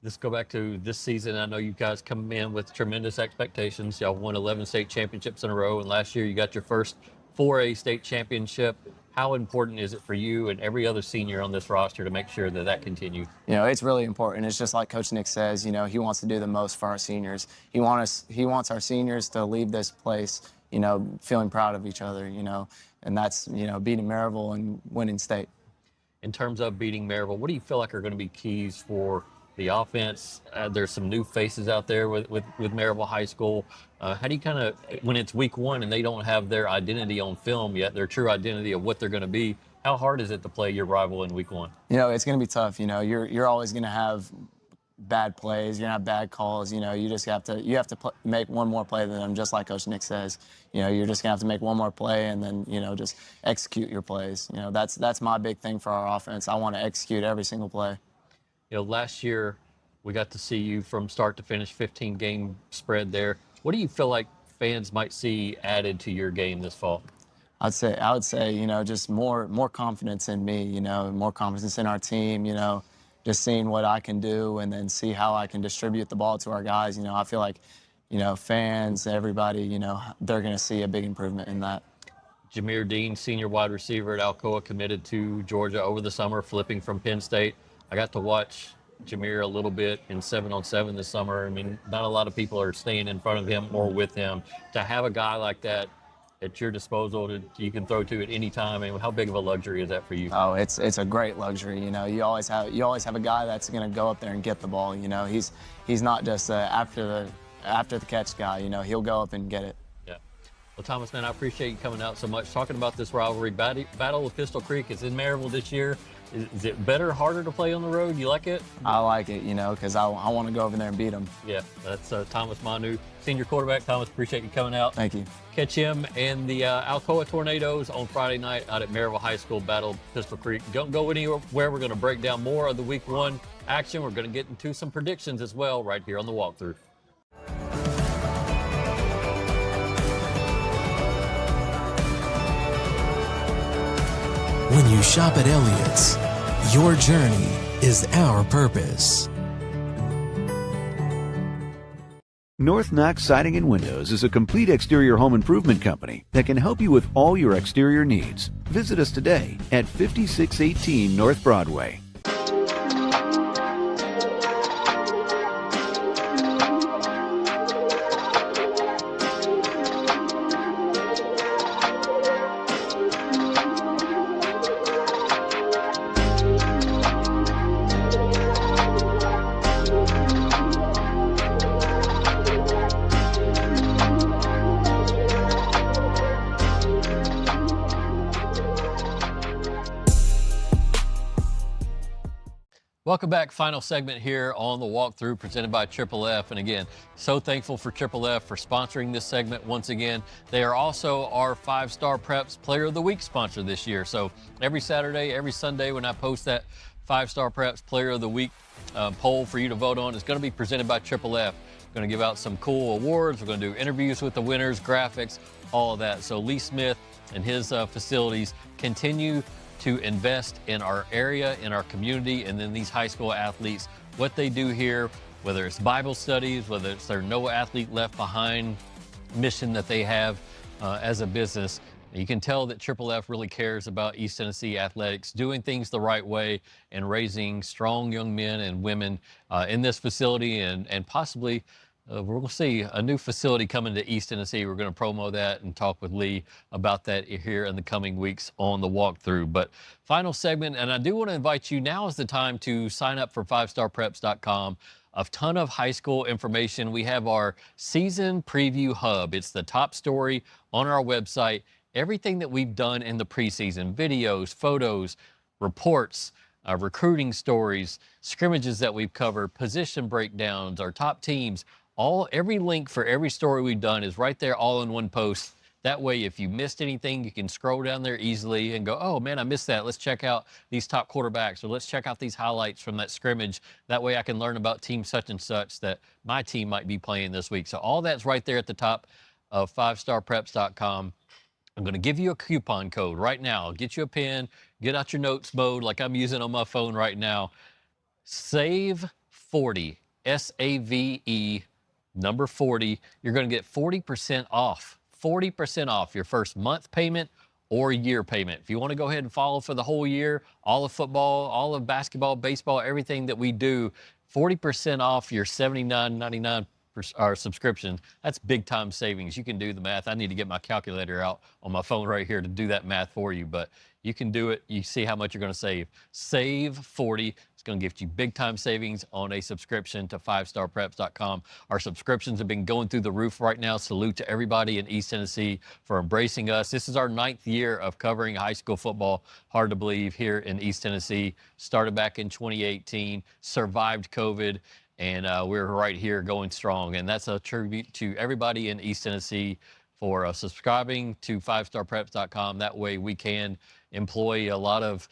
Let's go back to this season. I know you guys come in with tremendous expectations. Y'all won 11 state championships in a row, and last year you got your first 4A state championship. How important is it for you and every other senior on this roster to make sure that continues? It's really important. It's just like Coach Nick says. He wants to do the most for our seniors. He wants our seniors to leave this place, feeling proud of each other. And that's beating Maryville and winning state. In terms of beating Maryville, what do you feel like are going to be keys for the offense? There's some new faces out there with Maryville High School. How do you kind of, when it's week 1 and they don't have their identity on film yet, their true identity of what they're going to be, how hard is it to play your rival in week 1? It's going to be tough. You're always going to have bad plays. You're going to have bad calls. You just have to make one more play than them, just like Coach Nick says. You're just going to have to make one more play and then, just execute your plays. That's my big thing for our offense. I want to execute every single play. Last year we got to see you from start to finish, 15-game spread there. What do you feel like fans might see added to your game this fall? I would say, just more confidence in me, more confidence in our team, just seeing what I can do and then see how I can distribute the ball to our guys. I feel like, fans, everybody, they're going to see a big improvement in that. Jameer Dean, senior wide receiver at Alcoa, committed to Georgia over the summer, flipping from Penn State. I got to watch Jameer a little bit in 7-on-7 this summer. I mean, not a lot of people are staying in front of him or with him. To have a guy like that at your disposal you can throw to at any time, I mean, how big of a luxury is that for you? Oh, it's a great luxury. You always have a guy that's going to go up there and get the ball. He's not just after the catch guy. He'll go up and get it. Yeah. Well, Thomas, man, I appreciate you coming out so much, talking about this rivalry. Battle of Pistol Creek is in Maryville this year. Is it better, harder to play on the road? You like it? I like it, because I want to go over there and beat them. Yeah, that's Thomas Manu, senior quarterback. Thomas, appreciate you coming out. Thank you. Catch him and the Alcoa Tornadoes on Friday night out at Maryville High School, Battle of Pistol Creek. Don't go anywhere. We're going to break down more of the week 1 action. We're going to get into some predictions as well right here on the Walk-Thru. When you shop at Elliott's, your journey is our purpose. North Knox Siding and Windows is a complete exterior home improvement company that can help you with all your exterior needs. Visit us today at 5618 North Broadway. Welcome back. Final segment here on the Walk-Thru presented by Triple F. And again, so thankful for Triple F for sponsoring this segment once again. They are also our 5-Star Preps Player of the Week sponsor this year. So every Saturday, every Sunday when I post that 5-Star Preps Player of the Week poll for you to vote on. It's going to be presented by Triple F. We're going to give out some cool awards. We're going to do interviews with the winners, graphics, all of that. So Lee Smith and his facilities continue to invest in our area, in our community, and then these high school athletes, what they do here, whether it's Bible studies, whether it's their No Athlete Left Behind mission that they have as a business. You can tell that Triple F really cares about East Tennessee athletics, doing things the right way and raising strong young men and women in this facility, and possibly we're going to see a new facility coming to East Tennessee. We're going to promo that and talk with Lee about that here in the coming weeks on the Walk-Thru. But final segment, and I do want to invite you, now is the time to sign up for 5starpreps.com. A ton of high school information. We have our season preview hub. It's the top story on our website. Everything that we've done in the preseason, videos, photos, reports, recruiting stories, scrimmages that we've covered, position breakdowns, our top teams, every link for every story we've done is right there all in one post. That way, if you missed anything, you can scroll down there easily and go, oh man, I missed that. Let's check out these top quarterbacks, or let's check out these highlights from that scrimmage. That way I can learn about team such and such that my team might be playing this week. So all that's right there at the top of 5starpreps.com. I'm going to give you a coupon code right now. Get you a pen, get out your notes mode like I'm using on my phone right now. SAVE 40, SAVE, number 40. You're going to get 40% off. 40% off your first month payment or year payment. If you want to go ahead and follow for the whole year, all of football, all of basketball, baseball, everything that we do, 40% off your $79.99 our subscription. That's big time savings. You can do the math. I need to get my calculator out on my phone right here to do that math for you, but you can do it. You see how much you're going to save. Save 40. It's going to give you big time savings on a subscription to 5starpreps.com. Our subscriptions have been going through the roof right now. Salute to everybody in East Tennessee for embracing us. This is our 9th year of covering high school football. Hard to believe, here in East Tennessee. Started back in 2018, survived COVID, and we're right here going strong. And that's a tribute to everybody in East Tennessee for subscribing to 5starpreps.com. That way we can employ a lot of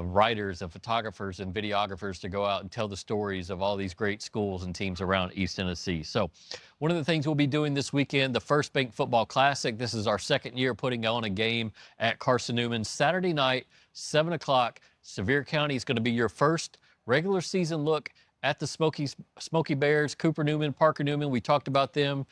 writers and photographers and videographers to go out and tell the stories of all these great schools and teams around East Tennessee. So one of the things we'll be doing this weekend, the First Bank Football Classic. This is our 2nd year putting on a game at Carson-Newman. Saturday night, 7 o'clock. Sevier County is going to be your first regular season look at the Smoky Bears. Cooper Newman, Parker Newman, we talked about them.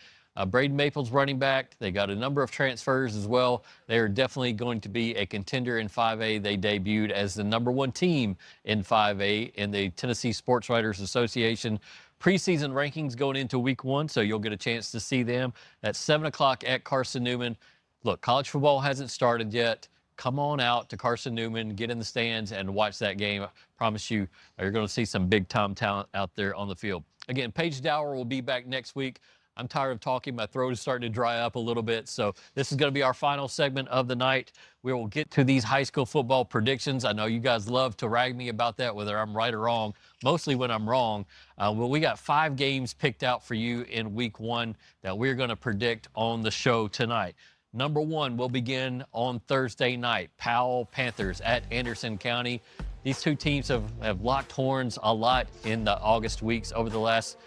Braden Maples running back. They got a number of transfers as well. They are definitely going to be a contender in 5A. They debuted as the #1 team in 5A in the Tennessee Sports Writers Association preseason rankings going into week 1, so you'll get a chance to see them. That's 7 o'clock at Carson-Newman. Look, college football hasn't started yet. Come on out to Carson-Newman, get in the stands, and watch that game. I promise you, you're going to see some big-time talent out there on the field. Again, Paige Dower will be back next week. I'm tired of talking. My throat is starting to dry up a little bit, so this is going to be our final segment of the night. We will get to these high school football predictions. I know you guys love to rag me about that, whether I'm right or wrong, mostly when I'm wrong. Well, we got 5 games picked out for you in week 1 that we're going to predict on the show tonight. Number 1 will begin on Thursday night. Powell Panthers at Anderson County. These two teams have locked horns a lot in the August weeks over the last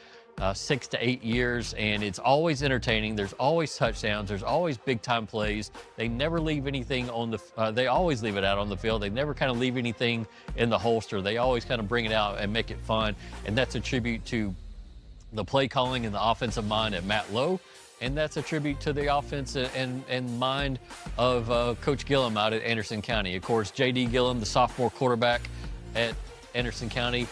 6 to 8 years, and it's always entertaining. There's always touchdowns. There's always big-time plays. They never leave anything on the they always leave it out on the field. They never kind of leave anything in the holster. They always kind of bring it out and make it fun, and that's a tribute to the play calling and the offensive mind at Matt Lowe. And that's a tribute to the offense and mind of Coach Gillum out at Anderson County. Of course, J.D. Gillum, the sophomore quarterback at Anderson County.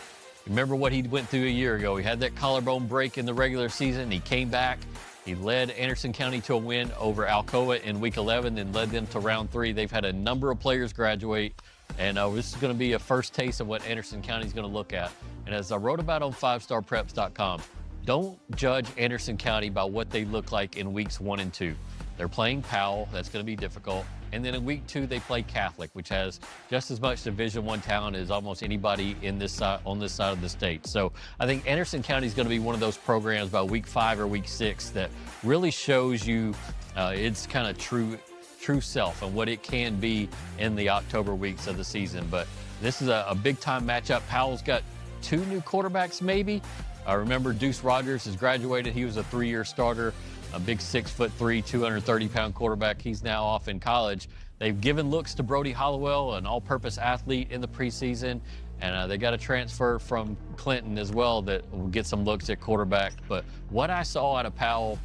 Remember what he went through a year ago. He had that collarbone break in the regular season. He came back. He led Anderson County to a win over Alcoa in Week 11 and led them to round 3. They've had a number of players graduate, and this is going to be a first taste of what Anderson County is going to look at. And as I wrote about on 5starpreps.com, don't judge Anderson County by what they look like in weeks 1 and 2. They're playing Powell. That's going to be difficult. And then in week 2, they play Catholic, which has just as much Division I talent as almost anybody in this side, on this side of the state. So I think Anderson County is going to be one of those programs by week 5 or week 6 that really shows you its kind of true self and what it can be in the October weeks of the season. But This is a big-time matchup. Powell's got 2 new quarterbacks, maybe. Remember, Deuce Rogers has graduated. He was a 3-year starter, a big 6'3", 230-pound quarterback. He's now off in college. They've given looks to Brody Hollowell, an all-purpose athlete in the preseason, and they got a transfer from Clinton as well that will get some looks at quarterback. But what I saw out of Powell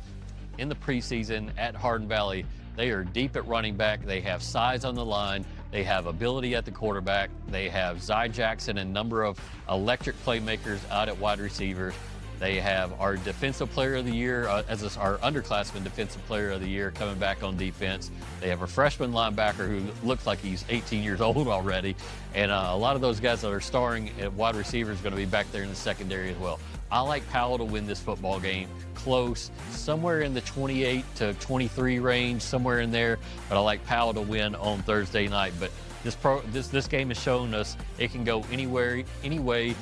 in the preseason at Hardin Valley, they are deep at running back. They have size on the line. They have ability at the quarterback. They have Zy Jackson and a number of electric playmakers out at wide receiver. They have our defensive player of the year, our underclassman defensive player of the year coming back on defense. They have a freshman linebacker who looks like he's 18 years old already. And a lot of those guys that are starring at wide receiver is going to be back there in the secondary as well. I like Powell to win this football game close, somewhere in the 28 to 23 range, somewhere in there. But I like Powell to win on Thursday night. But this game has shown us it can go anywhere, any way.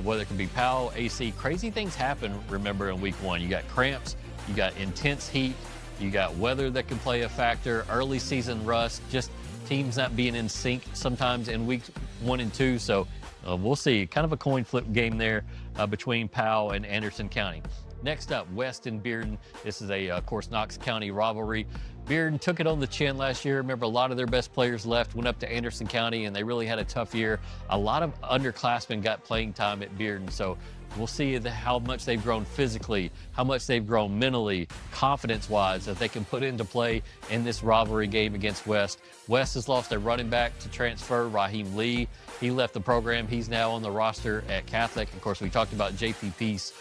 Whether it can be Powell, AC. Crazy things happen, remember, in week 1. You got cramps, you got intense heat, you got weather that can play a factor, early season rust, just teams not being in sync sometimes in weeks 1 and 2. So we'll see. Kind of a coin flip game there between Powell and Anderson County. Next up, West and Bearden. This is of course, Knox County rivalry. Bearden took it on the chin last year. Remember, a lot of their best players left, went up to Anderson County, and they really had a tough year. A lot of underclassmen got playing time at Bearden, so we'll see how much they've grown physically, how much they've grown mentally, confidence-wise, that they can put into play in this rivalry game against West. West has lost their running back to transfer, Raheem Lee. He left the program. He's now on the roster at Catholic. Of course, we talked about JP Peace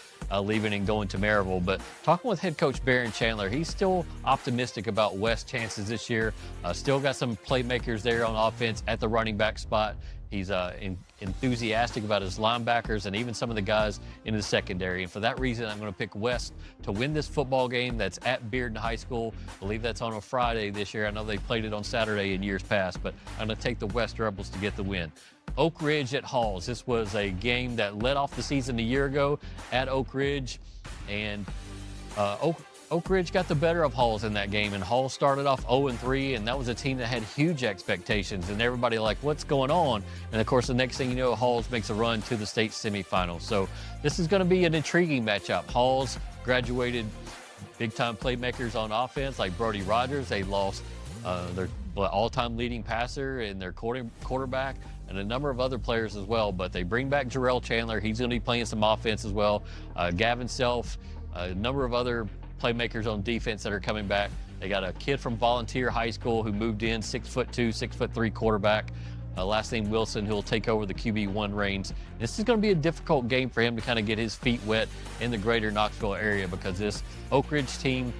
leaving and going to Maryville. But talking with head coach Barron Chandler, he's still optimistic about West's chances this year. Still got some playmakers there on offense at the running back spot. He's enthusiastic about his linebackers and even some of the guys in the secondary. And for that reason, I'm going to pick West to win this football game that's at Bearden High School. I believe that's on a Friday this year. I know they played it on Saturday in years past, but I'm going to take the West Rebels to get the win. Oak Ridge at Halls. This was a game that led off the season a year ago at Oak Ridge, and Oak Ridge got the better of Halls in that game, and Halls started off 0-3, and that was a team that had huge expectations, and everybody like, what's going on? And of course, the next thing you know, Halls makes a run to the state semifinals. So this is going to be an intriguing matchup. Halls graduated big-time playmakers on offense like Brody Rogers. They lost their all-time leading passer and their quarterback, and a number of other players as well. But they bring back Jarrell Chandler. He's going to be playing some offense as well. Gavin Self, a number of other playmakers on defense that are coming back. They got a kid from Volunteer High School who moved in, 6'2", 6'3" quarterback. Last name Wilson, who'll take over the QB1 reins. This is going to be a difficult game for him to kind of get his feet wet in the greater Knoxville area, because this Oak Ridge team,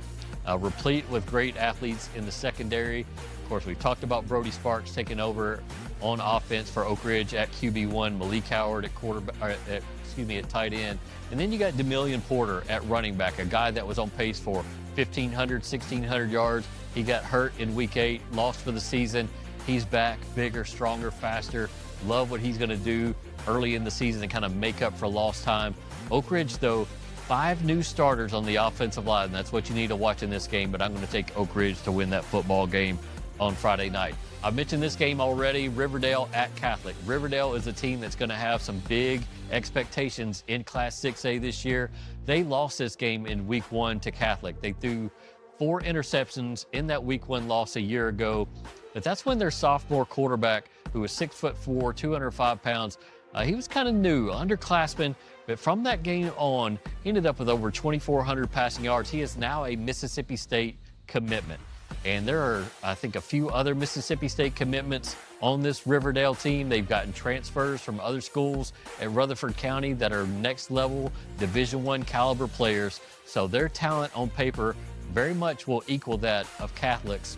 replete with great athletes in the secondary. Of course, we've talked about Brody Sparks taking over on offense for Oak Ridge at QB1, Malik Howard at tight end. And then you got Demillion Porter at running back, a guy that was on pace for 1,500, 1,600 yards. He got hurt in week 8, lost for the season. He's back, bigger, stronger, faster. Love what he's going to do early in the season and kind of make up for lost time. Oak Ridge, though, 5 new starters on the offensive line. That's what you need to watch in this game, but I'm going to take Oak Ridge to win that football game on Friday night. I mentioned this game already, Riverdale at Catholic. Riverdale is a team that's going to have some big expectations in Class 6A this year. They lost this game in week 1 to Catholic. They threw 4 interceptions in that week 1 loss a year ago, but that's when their sophomore quarterback, who was 6'4", 205 pounds, he was kind of new, underclassman, but from that game on, he ended up with over 2,400 passing yards. He is now a Mississippi State commitment. And there are, I think, a few other Mississippi State commitments on this Riverdale team. They've gotten transfers from other schools at Rutherford County that are next level Division I caliber players. So their talent on paper very much will equal that of Catholic's.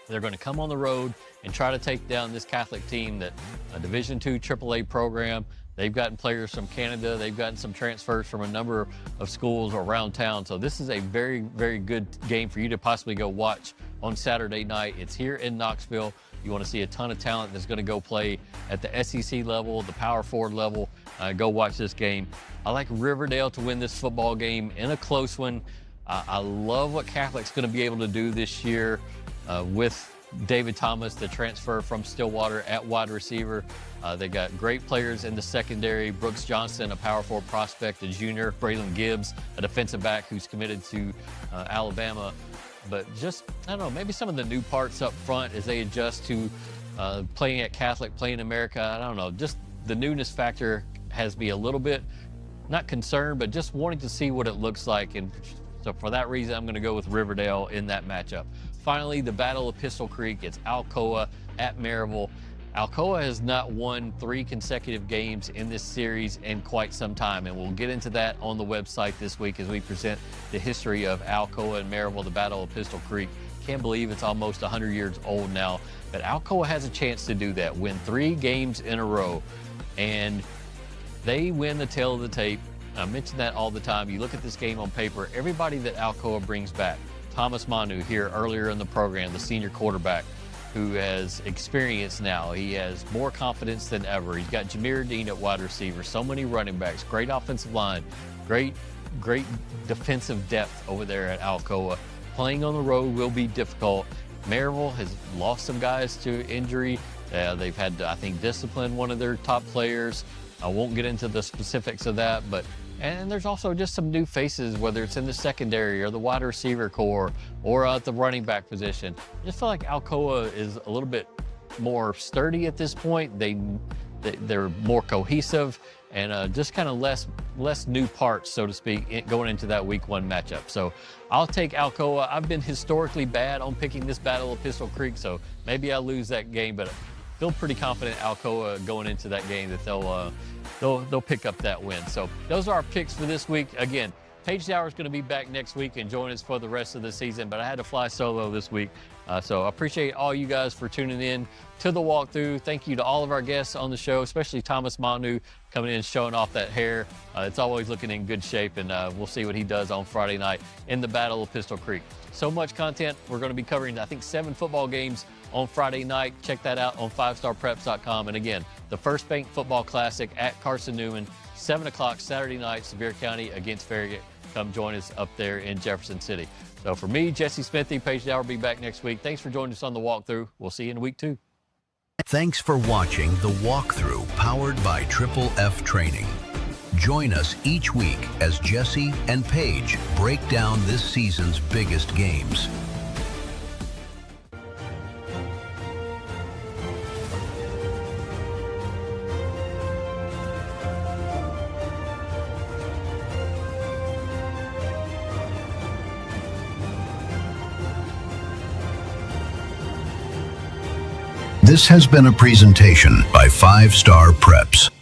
They're going to come on the road and try to take down this Catholic team, that a Division II AAA program. They've gotten players from Canada. They've gotten some transfers from a number of schools around town. So this is a very, very good game for you to possibly go watch on Saturday night. It's here in Knoxville. You want to see a ton of talent that's going to go play at the SEC level, the Power Forward level. Go watch this game. I like Riverdale to win this football game in a close one. I love what Catholic's going to be able to do this year with David Thomas, the transfer from Stillwater at wide receiver. They got great players in the secondary. Brooks Johnson, a power forward prospect, a junior. Braylon Gibbs, a defensive back who's committed to Alabama. But just, I don't know, maybe some of the new parts up front as they adjust to playing at Catholic, playing America. I don't know, just the newness factor has me a little bit, not concerned, but just wanting to see what it looks like. And so for that reason, I'm going to go with Riverdale in that matchup. Finally, the Battle of Pistol Creek. It's Alcoa at Maryville. Alcoa has not won 3 consecutive games in this series in quite some time, and we'll get into that on the website this week as we present the history of Alcoa and Maryville, the Battle of Pistol Creek. Can't believe it's almost 100 years old now, but Alcoa has a chance to do that, win 3 games in a row, and they win the tail of the tape. I mention that all the time. You look at this game on paper, everybody that Alcoa brings back. Thomas Manu here earlier in the program, the senior quarterback, who has experience now. He has more confidence than ever. He's got Jameer Dean at wide receiver, so many running backs, great offensive line, great defensive depth over there at Alcoa. Playing on the road will be difficult. Maryville has lost some guys to injury. They've had to, I think, discipline one of their top players. I won't get into the specifics of that, and there's also just some new faces, whether it's in the secondary or the wide receiver core or at the running back position. I just feel like Alcoa is a little bit more sturdy at this point. They're more cohesive and just kind of less new parts, so to speak, going into that week 1 matchup. So I'll take Alcoa. I've been historically bad on picking this Battle of Pistol Creek, so maybe I'll lose that game, but I feel pretty confident Alcoa going into that game that they'll pick up that win. So those are our picks for this week. Again, Paige Dower is going to be back next week and join us for the rest of the season, but I had to fly solo this week. So I appreciate all you guys for tuning in to the walkthrough. Thank you to all of our guests on the show, especially Thomas Manu coming in and showing off that hair. It's always looking in good shape, and we'll see what he does on Friday night in the Battle of Pistol Creek. So much content. We're going to be covering, I think, 7 football games on Friday night. Check that out on 5starpreps.com. And again, the First Bank Football Classic at Carson Newman, 7 o'clock Saturday night, Sevier County against Farragut. Come join us up there in Jefferson City. So for me, Jesse Smithey, Paige Dower will be back next week. Thanks for joining us on the walkthrough. We'll see you in week 2. Thanks for watching the walkthrough powered by Triple F Training. Join us each week as Jesse and Paige break down this season's biggest games. This has been a presentation by 5 Star Preps.